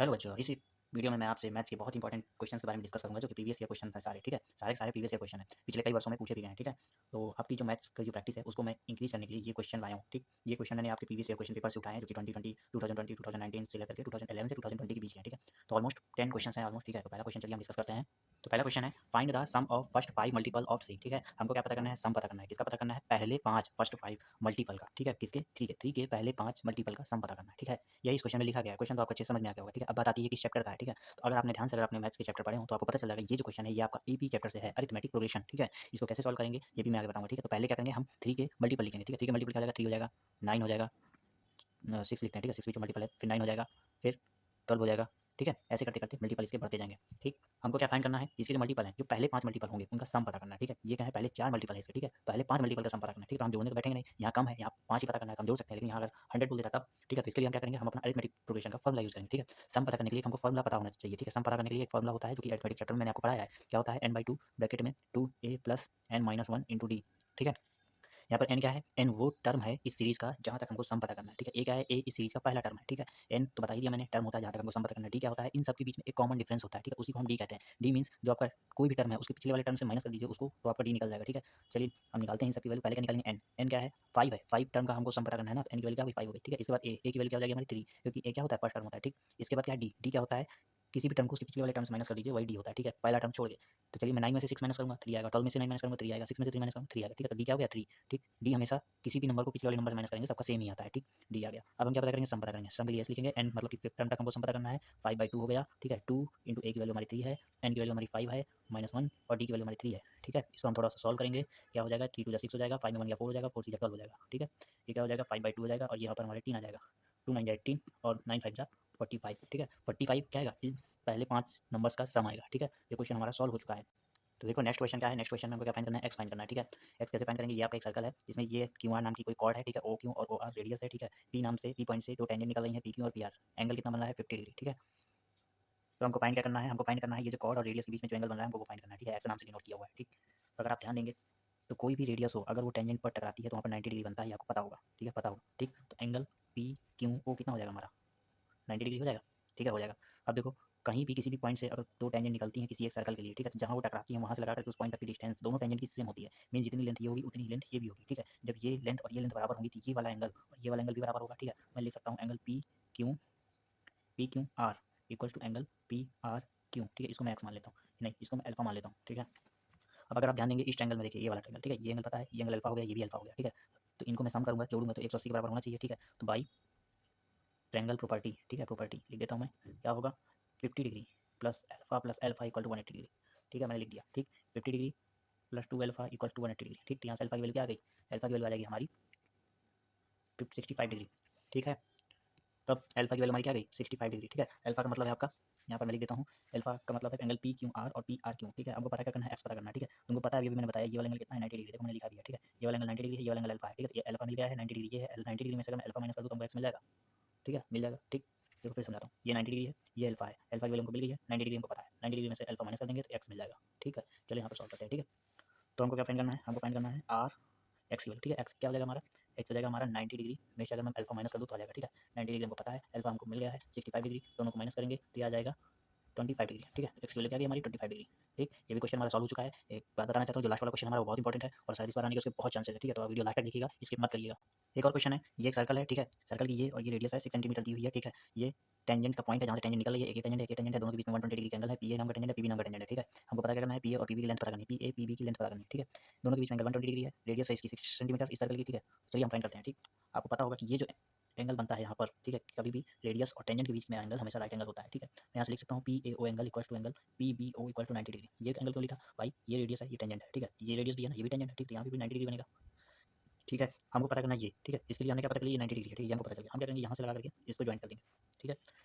Hello बच्चों, इस video में मैं आपसे मैथ्स के बहुत इंपॉर्टेंट क्वेश्चन के बारे में डिस्कस करूंगा जो कि प्रीवियस ईयर क्वेश्चन है सारे, ठीक है। सारे के सारे प्रीवियस ईयर क्वेश्चन है, पिछले कई वर्षों में पूछे भी गए हैं, ठीक है। तो आपकी जो मैथ्स की जो प्रैक्टिस है उसको मैं इंक्रीज करने के लिए ये क्वेश्चन लाया हूँ, ठीक। ये क्वेश्चन मैंने आपके प्रीवियस ईयर क्वेश्चन पेपर से उठाए हैं जो कि 2020, 2020, 2019 से लेकर के 2011 से 2020 के बीच हैं, ठीक है। तो ऑलमोस्ट 10 क्वेश्चन हैं ऑलमोस्ट, ठीक है। तो पहला क्वेश्चन चलिए हम डिस्कस करते हैं। तो पहला क्वेश्चन है find the sum of first 5 multiple of C, ठीक है। हमको क्या पता करना है, सम पता करना है। किसका पता करना है, पहले 5 फर्स्ट 5 मल्टीपल का, ठीक है। किसके, 3 के पहले 5 मल्टीपल का सम पता करना है, ठीक है। यही इस क्वेश्चन में लिखा गया है। क्वेश्चन तो आपको अच्छे समझ में आ गया होगा, ठीक है। अब बात आती है कि इस चैप्टर का है, ठीक है। तो अगर आपने ध्यान से अगर आपने मैथ्स के चैप्टर पढ़े हो तो आपको पता चल जाएगा ये जो क्वेश्चन है ये आपका एपी चैप्टर से है, अरिथमेटिक प्रोग्रेशन, ठीक है। इसको कैसे सॉल्व करेंगे ये भी मैं आगे बताऊंगा, ठीक है। तो पहले क्या करेंगे, हम 3 के मल्टीपल लिखेंगे, ठीक है। 3 के मल्टीपल क्या हो जाएगा, 3 हो जाएगा, 9 हो जाएगा, 6 लिखते हैं, ठीक है। 6 भी जो मल्टीपल है, फिर 9 हो जाएगा, फिर 12 हो जाएगा, ठीक है। ऐसे करते करते मल्टीपल इसके बढ़ते जाएंगे, ठीक। हमको क्या फाइंड करना है, इसके जो मल्टीपल है, जो पहले 5 मल्टीपल होंगे उनका सम पता करना है, ठीक है। ये क्या है, पहले 4 मल्टीपल है इसके, ठीक है। पहले 5 मल्टीपल का सम पता करना है, ठीक है। तो हम जोड़ने को बैठेंगे नहीं, यहाँ कम है, यहाँ 5 ही पता करना है, तो हम जोड़ सकते हैं। लेकिन यहाँ अगर 100 बोल देता तब, ठीक है। तो इसके लिए हम क्या करेंगे, हम अपना अरिथमेटिक प्रोग्रेशन का फॉर्मूला यूज करेंगे, ठीक है। सम पता करने के लिए हमको फॉर्मूला पता होना चाहिए, ठीक है। सम पता करने के लिए एक फॉर्मूला होता है जो कि अरिथमेटिक चैप्टर में मैंने आपको पढ़ाया है। क्या होता है, n/2 ब्रैकेट में 2a plus n-1 into D, ठीक है। यहाँ पर एन क्या है, एन वो टर्म है इस सीरीज का जहाँ तक हमको सम पता करना है, ठीक है। ए क्या है, ए इस सीरीज का पहला टर्म है, ठीक है। एन तो बता ही दिया मैंने, टर्म होता है जहाँ तक हमको सम पता करना है। डी क्या होता है, इन सब के बीच में एक कॉमन डिफरेंस होता है, ठीक है। उसी को हम डी कहते हैं। डी मीन्स जो आपका कोई भी टर्म है उसके पिछले वाले टर्म से माइनस कर दीजिए उसको, तो आपका डी निकल जाएगा, ठीक है। चलिए हम निकालते हैं इन सबकी वैल्यू। पहले क्या निकालेंगे, एन। एन क्या है, 5 है। 5 टर्म का हमको सम पता करना है ना, तो एन की वैल्यू क्या होगी, 5 होगी, ठीक है। इसके बाद ए की वैल्यू क्या हो जाएगी हमारी 3, क्योंकि ए क्या होता है, फर्स्ट टर्म होता है, ठीक। इसके बाद क्या है, डी। डी क्या होता है, किसी भी टर्म को उसके पिछले वाले टर्म से माइनस कर दीजिए, वही डी होता है, ठीक है। पहला टर्म छोड़ के। तो चलिए मैं 9 में से 6 माइनस करूँगा, 3 आएगा। 12 में से 9 माइनस करूँगा, 3 आएगा। 6 में से 3 माइनस करूँगा, 3 आएगा, ठीक है। तो डी क्या हो गया, 3, ठीक। डी हमेशा किसी भी नंबर को पिछले वाले नंबर से माइनस करेंगे सबका सेम ही आता है, ठीक। डी आ गया। अब हम क्या पता करेंगे, सम पता करेंगे। सम के लिए ऐसे लिखेंगे, एन मतलब कि फिफ्थ टर्म तक हमको सम पता करना है। 5/2 हो गया, ठीक है। 2 इंटू ए की वैल्यू हमारी 3 है, एन की वैल्यू हमारी 5 है, -1 और डी की वैल्यू हमारी 3 है, ठीक है। इसको हम थोड़ा सा सॉल्व करेंगे। क्या हो जाएगा, 3 2 6 हो जाएगा, 5 में 1 गया 4 हो जाएगा, 4 3 12 हो जाएगा, ठीक है। ये क्या हो जाएगा, 5/2 हो जाएगा और यहाँ पर हमारे 3 आ जाएगा। 2 9 18 और 9 5 45, ठीक है। 45 क्या आएगा, इस पहले 5 नंबर्स का सम आएगा, ठीक है। ये क्वेश्चन हमारा सॉल्व हो चुका है। तो देखो नेक्स्ट क्वेश्चन क्या है, नेक्स्ट क्वेश्चन में हमको क्या फाइंड करना है, एक्स फाइंड करना है, ठीक है। एक्स कैसे फाइंड करेंगे, ये आपका एक सर्कल है जिसमें ये क्यू आर नाम की कोई कॉर्ड है, ठीक है। ओ क्यू और ओ आर रेडियस है, ठीक है। पी नाम से, पी पॉइंट से दो टेंजेंट निकल रही है, पी क्यू और पी आर। एंगल कितना बन रहा है, 50 डिग्री, ठीक है। तो हमको फाइंड क्या करना है, हमको फाइंड करना है ये जो कॉर्ड और रेडियस के बीच में जो एंगल बन रहा है हमको वो फाइंड करना है, ठीक है। एक्स नाम से डिनोट किया हुआ है, ठीक। तो अगर आप ध्यान देंगे तो कोई भी रेडियस हो अगर वो टेंजेंट पर टकराती है तो वहाँ पर 90 डिग्री बनता है, ये आपको पता होगा, ठीक है, पता होगा, ठीक। तो एंगल पी क्यू ओ कितना हो जाएगा हमारा, 90 डिग्री हो जाएगा, ठीक है, हो जाएगा। अब देखो कहीं भी किसी भी पॉइंट से अगर दो टेंजेंट निकलती हैं किसी एक सर्कल के लिए, ठीक है, तो जहाँ वो टकराती हैं वहाँ से लगा करके उस पॉइंट तक की डिस्टेंस दोनों टेंजेंट की सेम होती है। मीन जितनी लेंथ ये होगी उतनी ही लेंथ ये भी होगी, ठीक है। जब ये लेंथ और ये लेंथ बराबर होंगी तो ये वाला एंगल और ये वाला एंगल भी बराबर होगा, ठीक है। मैं लिख सकता हूँ angle P Q R equal to angle P R Q, ठीक है। इसको मैं एक्स मान लेता हूँ, नहीं इसको मैं अल्फा मान लेता हूँ, ठीक है। अब अगर आप ध्यान देंगे इस ट्रायंगल में देखिए ये वाला ट्रायंगल, ठीक है, ये एंगल पता है, ये एंगल अल्फा हो गया, ये भी अल्फा हो गया, ठीक है। तो इनको मैं सम करूँगा, जोड़ूंगा तो 180 के बराबर होना चाहिए, ठीक है। तो बाई ट्रायंगल प्रॉपर्टी, ठीक है, प्रॉपर्टी लिख देता हूँ मैं, क्या होगा 50 degree plus alpha equal to 180 degree, ठीक है, मैंने लिख दिया, ठीक। 50 degree plus 2 alpha equal to 180 degree, ठीक। तो यहाँ से अल्फा की वैल्यू क्या आ गई, अल्फा की वैल्यू आ जाएगी हमारी 65 डिग्री, ठीक है। तब अल्फा की वैल्यू हमारी क्या गई, 65 डिग्री, ठीक है। अल्फा का मतलब है आपका, यहाँ पर मैं लिख देता हूँ, अल्फा का मतलब है एंगल पी क्यू आर और पी आर क्यू, ठीक है। हमको पता क्या करना है, एक्स पता करना है, ठीक है। तुमको पता है अभी मैंने बताया ये वाला एंगल कितना है, 90 डिग्री, देखो मैंने लिखा दिया, ठीक है। ये वाला एंगल 90 डिग्री है, ये वाला एंगल अल्फा है, ठीक है। ये अल्फा मिल गया है 90 डिग्री, ये है 90 डिग्री में से अगर मैं अल्फा माइनस कर दूँ तो हमको एक्स मिल जाएगा, ठीक है, मिल जाएगा, ठीक। देखो फिर समझाता हूँ, ये 90 डिग्री है, ये अल्फा है, अल्फा की वैल्यू हमको मिल गई है, 90 डिग्री हमको पता है, 90 डिग्री में से अल्फा माइनस कर देंगे तो एक्स मिल जाएगा, ठीक है। चलिए यहाँ पर सॉल्व करते हैं, ठीक है। तो हमको क्या फाइंड करना है, हमको फाइंड करना है आर एक्स की वैल्यू, ठीक है। एक्स क्या हो जाएगा हमारा, एक्स हो जाएगा हमारा 90 डिग्री में से अगर मैं अल्फा माइनस कर दूँ तो आ जाएगा, ठीक है। 90 डिग्री हमको पता है, अल्फा हमको मिल गया है 65 डिग्री, दोनों को माइनस करेंगे तो ये आ जाएगा 25 डिग्री, ठीक है। एक्स की वैल्यू क्या आ गई हमारी 25 डिग्री, ठीक। ये भी क्वेश्चन हमारा सॉल्व हो चुका है। एक बात बताना चाहता हूँ, जो लास्ट वाला क्वेश्चन हमारा वो बहुत इंपॉर्टेंट है और शायद इस बार आने के उसके बहुत चांसेस है, ठीक है। तो वीडियो लास्ट तक देखिएगा, स्किप मत करिएगा। एक और क्वेश्चन है, ये एक सर्कल है, ठीक है। सर्कल की ये और ये रेडियस है 6 सेंटीमीटर दी हुई है, ठीक है। ये टेंजेंट का पॉइंट है जहाँ से टेंजेंट निकल रही है, एक ही टेंजेंट है, एक ही टेंजेंट है, दोनों के बीच में 120 डिग्री का एंगल है। पी ए नाम का टेंजेंट है, पी बी नाम का टेंजेंट है, ठीक है। हमको पता करना है पी ए और पी बी की लेंथ पता करनी है, पी ए पी बी की लेंथ पता करनी है, ठीक है। दोनों के बीच में एंगल 120 डिग्री है, रेडियस है इसकी 6 सेंटीमीटर इस सर्कल की, ठीक है। चलिए हम फाइंड करते हैं, ठीक। आपको पता होगा कि ये जो एंगल बनता है यहाँ पर, ठीक है, कभी भी रेडियस और टेंजेंट के बीच में एंगल हमेशा राइट एंगल होता है, ठीक है। मैं यहाँ से लिख सकता हूँ P A O angle equal to angle P B O equal to 90 degree. ये एंगल क्यों लिखा भाई, ये रेडियस है, ये टेंजेंट है, ठीक है। ये रेडियस भी है ना, ये भी टेंजेंट है, ठीक। तो यहाँ पे भी 90 डिग्री बनेगा, ठीक है। हमको पता करना है ये, ठीक है। इसके लिए हमने क्या पता कर लिया, ये 90 डिग्री है, ठीक है। ये हमको पता चल गया, हम क्या करेंगे यहाँ से लगा करके इसको ज्वाइन कर देंगे, ठीक है।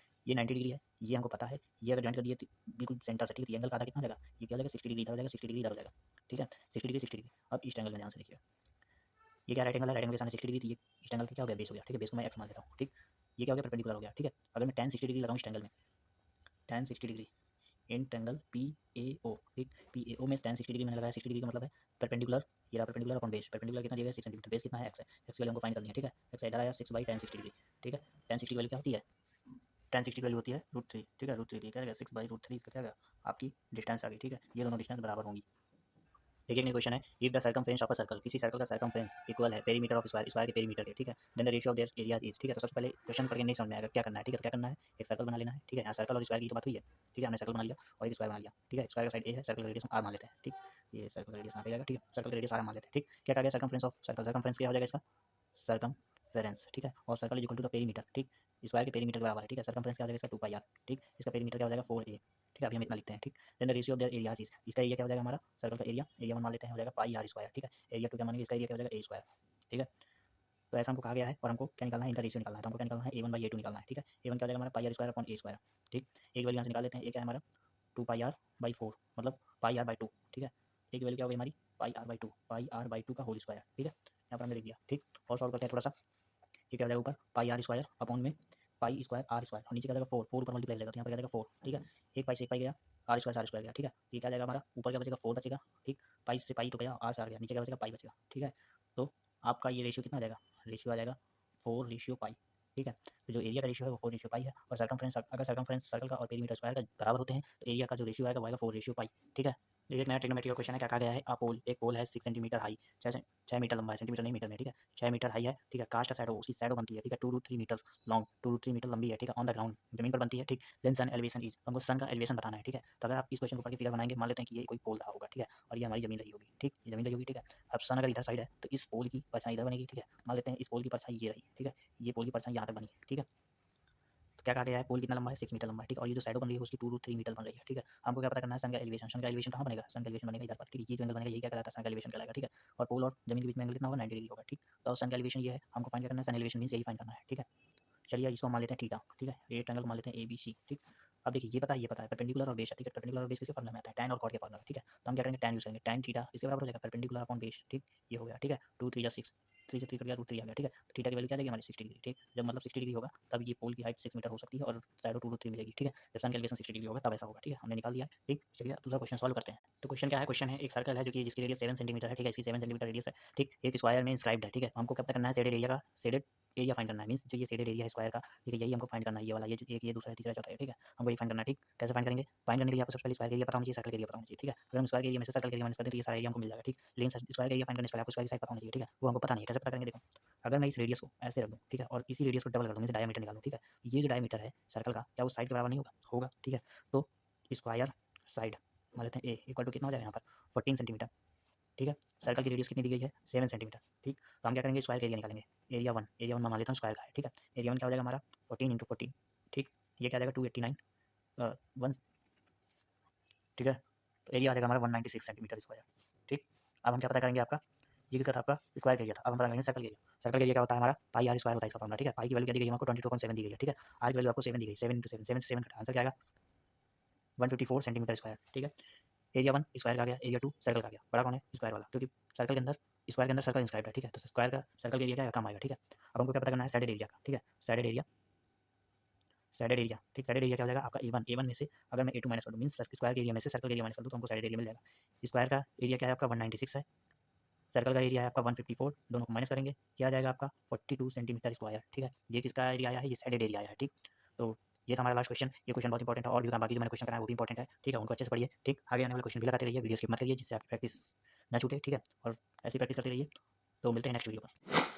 ये 90 डिग्री है, ये हमको पता है, ये अगर ज्वाइन कर दिए तो बिल्कुल सेंटर से, ठीक है। ये एंगल का आधा कितना हो जाएगा, ये क्या हो जाएगा 60 डिग्री इधर हो जाएगा, 60 डिग्री इधर हो जाएगा, ठीक है। 60 डिग्री 60 डिग्री। अब इस एंगल में ध्यान से देखिए, ये क्या राइट एंगल है, राइट एंगल के सामने 60 डिग्री, तो ये इस एंगल का क्या हो गया, बेस हो गया, ठीक है। बेस को मैं एक्स मान लेता हूँ, ठीक। ये क्या हो गया, परपेंडिकुलर हो गया, ठीक है। अगर मैं tan 60 डिग्री लगाऊँ इस एंगल में, tan 60 degree in angle P A O, ठीक। पी ए ओ में tan 60 डिग्री मैंने लगाया, 60 डिग्री का मतलब है परपेंडिकुलर, ये रहा परपेंडिकुलर अपॉन बेस। परपेंडिकुलर कितना दिया गया 6 सेंटीमीटर, बेस कितना है एक्स है, एक्स की वैल्यू हमको फाइंड करनी है, ठीक है। एक्स इधर आया 6/tan 60 डिग्री, ठीक है। tan 60 की वैल्यू क्या होती है, tan 60 की वैल्यू होती है √3, ठीक है, √3 क्या है 6/√3 इसका क्या है आपकी डिस्टेंस आ गई, ठीक है, ये दोनों डिस्टेंस बराबर होंगी। देखिए एक क्वेश्चन है, if the circumference of a circle, किसी सर्कल का सर्कमफ्रेंस इक्वल है पेरीमीटर ऑफ स्क्वायर, स्क्वायर के पेरीमीटर के, ठीक है, then the ratio of their area is, ठीक है। तो सबसे पहले क्वेश्चन पढ़ के नहीं समझ में आएगा क्या करना है, ठीक है, तो क्या करना है, एक सर्कल बना लेना है, ठीक है, यहाँ सर्कल और स्क्वायर की तो बात हुई है, ठीक है, हमने सर्कल बना लिया और एक स्क्वायर बना लिया, ठीक है, स्क्वायर का साइड ए है, सर्कल का रेडियस आर मान लेते हैं, ठीक, ये सर्कल का रेडियस यहाँ पे जाएगा, ठीक है, सर्कल का रेडियस आर मान लेते हैं, ठीक, क्या कहा गया सर्कमफ्रेंस ऑफ सर्कल, सर्कमफ्रेंस क्या हो जाएगा इसका सर्कमफेरेंस, ठीक है, और circle is equal to the perimeter, ठीक, स्क्वायर के पेरीमीटर के बराबर है, ठीक है, सर्कमफ्रेंस क्या हो जाएगा इसका 2πr, ठीक, इसका पेरीमीटर क्या हो जाएगा 4a, ठीक है, अभी हम इतना लिखते हैं, ठीक, then the ratio of their areas is, इसका एरिया क्या हो जाएगा हमारा सर्कल का एरिया, एरिया 1 मान लेते हैं, हो जाएगा πr², ठीक है, एरिया 2 क्या मानेंगे, इसका एरिया क्या हो जाएगा a², ठीक है। तो ऐसा हमको कहा गया है और हमको क्या निकालना है, इनका रेशियो निकालना है, तो हमको क्या निकालना है a1/a2 निकालना है, ठीक है, a1 क्या हो जाएगा हमारा πr² a², ठीक, एक वैल्यू यहाँ से निकाल लेते हैं, ये क्या है हमारा 2πr/4 मतलब πr/2, ठीक है, एक वैल्यू क्या हो गई हमारी πr/2 का होल स्क्वायर, ठीक है, यहाँ पर हमने लिख दिया, ठीक, और सॉल्व करते हैं थोड़ा सा, ये क्या हो जाएगा ऊपर πr² अपॉन में π²r² और नीचे क्या जाएगा 4 ऊपर मल्टीप्लाई लगेगा, तो यहाँ पर क्या जाएगा 4, ठीक है, एक पाई से एक पाई गया, r² गया, ठीक है, ये क्या जाएगा हमारा ऊपर क्या बचेगा 4 बचेगा, ठीक, पाई से पाई तो गया, r से r गया, नीचे क्या बचेगा पाई बचेगा, ठीक है, तो आपका ये रेशियो कितना आ जाएगा, रेशियो आ जाएगा 4:पाई, ठीक है, तो जो एरिया का रेशियो है वो 4:पाई है, और सर्कमफ्रेंस अगर सर्कमफ्रेंस सर्कल का और पेरीमीटर स्क्वायर का बराबर होते हैं तो एरिया का जो रेशियो आएगा वो आएगा 4:पाई, ठीक है। ये एक नया ट्रिग्नोमेट्री का क्वेश्चन है, क्या कहा गया है, पोल, एक पोल है 6 सेंटीमीटर हाई, 6 मीटर लंबा है, सेंटीमीटर नहीं मीटर में, ठीक है, 6 मीटर हाई है, ठीक है, कास्ट शैडो उसकी शैडो बनती है, ठीक है, 2 to 3 metre long, 2 to 3 metre लंबी है, ठीक है, ऑन द ग्राउंड जमीन पर बनती है, ठीक, देन सन एलिवेशन इज, हमको सन का एलिवेशन बताना है, ठीक है, तो अगर आप इस क्वेश्चन को पढ़ के फिगर बनाएंगे, मान लेते हैं कि ये कोई पोल रहा होगा, ठीक है, और ये हमारी जमीन रही होगी, ठीक, ये जमीन रही होगी, ठीक है, अब सन अगर इधर साइड है तो इस पोल की परछाई इधर बनेगी, ठीक है, मान लेते हैं इस पोल की परछाई ये रही, ठीक है, ये पोल की परछाई यहाँ तक बनी, ठीक है, तो क्या कहा गया है, पोल कितना लंबा है 6 मीटर लंबा है, ठीक है, और ये जो शैडो बन रही है उसकी 2 to 3 मीटर बन रही है, ठीक है, हमको क्या पता करना है सन का एलिवेशन, सन का एलिवेशन कहाँ बनेगा, सन का एलिवेशन बनेगा इधर पर, ठीक है, ये जो एंगल बनेगा ये क्या कहलाता है सन का एलिवेशन कहलाएगा, ठीक है, और पोल और जमीन के बीच में एंगल कितना होगा 90 डिग्री होगा, ठीक, तो सन का एलिवेशन ये है, हमको फाइंड करना है, सन एलिवेशन मींस यही फाइंड करना है, ठीक है, चलिए इसको मान लेते हैं थीटा, ठीक है, ये ट्रायंगल मान लेते हैं ABC, ठीक, अब देखिए ये पता है परपेंडिकुलर और बेस है, ठीक है, परपेंडिकुलर और बेस किसके फॉर्मूला में आता है, tan और cot के फॉर्मूला में, ठीक है, तो हम क्या करेंगे tan यूज करेंगे, tan थीटा इसके बराबर हो जाएगा परपेंडिकुलर अपॉन बेस, ठीक, ये हो गया, ठीक है, 2 3 6 3 से 3 कट गया √3 आ गया, ठीक है, तो थीटा की वैल्यू क्या आएगी हमारी 60 डिग्री, ठीक, जब मतलब 60 डिग्री होगा तब ये पोल की हाइट 6 मीटर हो सकती है और शैडो 2 to 3 मिलेगी, ठीक है, जब सन का एलिवेशन 60 डिग्री होगा तब ऐसा होगा, ठीक है, हमने निकाल दिया, ठीक, चलिए दूसरा क्वेश्चन सॉल्व करते हैं। तो क्वेश्चन क्या है, क्वेश्चन है एक सर्कल है जो कि जिसकी रेडियस 7 सेंटीमीटर है, ठीक है, इसकी 7 सेंटीमीटर रेडियस है, ठीक, एक स्क्वायर में इंस्क्राइब्ड है, ठीक है, हमको क्या पता करना है शेडेड एरिया का, शेडेड एरिया फाइंड करना है, मींस जो ये शेडेड एरिया है स्क्वायर का, ठीक है, यही हमको फाइंड करना है, ये वाला, ये जो एक, ये दूसरा है, तीसरा चौथा है, ठीक है, हमको ये फाइंड करना है, ठीक, कैसे फाइंड करेंगे, फाइंड करने के लिए आपको सबसे पहले स्क्वायर एरिया पता होना चाहिए, सर्कल एरिया पता होना चाहिए, ठीक है, अगर हम स्क्वायर एरिया में से सर्कल एरिया माइनस कर दें तो ये सारा एरिया हमको मिल जाएगा, ठीक, लेकिन स्क्वायर एरिया फाइंड करने से पहले आपको स्क्वायर साइड पता होना चाहिए, ठीक है, वो हमको पता नहीं है, कैसे पता करेंगे, देखो, अगर मैं इस रेडियस को ऐसे रख दूँ, ठीक है, और इसी रेडियस को डबल कर दूँ, मींस डायमीटर निकालूँ, ठीक है, ये जो डायमीटर है सर्कल का क्या वो साइड के बराबर नहीं होगा, होगा, ठीक है, तो स्क्वायर साइड मान लेते हैं ए इक्वल टू कितना हो जाएगा यहाँ पर 14 सेंटीमीटर, ठीक है, सर्कल की रेडियस कितनी दी गई है 7 सेंटीमीटर, ठीक, तो हम क्या करेंगे स्क्वायर का एरिया निकालेंगे, एरिया वन मान लेता हूँ स्क्वायर का है, ठीक है, एरिया वन क्या हो जाएगा हमारा 14 × 14, ठीक, ये क्या आ जाएगा 289 1, ठीक है, तो एरिया आ जाएगा हमारा 196 सेंटीमीटर स्क्वायर, ठीक, अब हम क्या पता करेंगे आपका, ये किसका था आपका स्क्वायर एरिया था, अब हम पता करेंगे सर्कल एरिया, सर्कल एरिया क्या होता है हमारा πr² होता है इसका फॉर्मूला, ठीक है, पाई की वैल्यू क्या दी गई हमको 22.7 दी गई है, ठीक है, आर की वैल्यू आपको 7 दी गई, 7 × 7 7 से 7 घटा आंसर क्या आएगा 154 सेंटीमीटर स्क्वायर, ठीक है, एरिया 1 स्क्वायर का गया, एरिया 2 सर्कल का गया, बड़ा कौन है स्क्वायर वाला, क्योंकि सर्कल के अंदर स्क्वायर के अंदर सर्कल इंस्क्राइब्ड है, ठीक है, तो स्क्वायर का सर्कल के एरिया क्या कम आएगा, ठीक है, अब हमको क्या पता करना है साइडेड एरिया का, ठीक है, साइडेड एरिया, ठीक, साइडेड एरिया क्या हो जाएगा आपका ए वन में से अगर मैं A2 माइनस कर दूँ, मीन्स स्क्वायर के एरिया में से सर्कल के एरिया माइनस कर दूँ तो हमको साइडेड एरिया मिल जाएगा, स्क्वायर का एरिया क्या है आपका 196 है, सर्कल का एरिया है आपका 154, दोनों को माइनस करेंगे क्या आ जाएगा आपका 42 सेंटीमीटर स्क्वायर, ठीक है, ये किसका एरिया आया है, ये साइडेड एरिया आया है, ठीक, तो ये था हमारा लास्ट क्वेश्चन, ये क्वेश्चन बहुत इंपॉर्टेंट है और भी बाकी जो मैंने क्वेश्चन कराया वो भी इंपॉर्टेंट है, ठीक है, उनको अच्छे से पढ़िए, ठीक, आगे आने वाले क्वेश्चन भी लगाते रहिए, वीडियो स्किप मत करिए जिससे आपकी प्रैक्टिस ना छूटे, ठीक है, और ऐसी प्रैक्टिस करते रहिए, तो मिलते हैं नेक्स्ट वीडियो पर।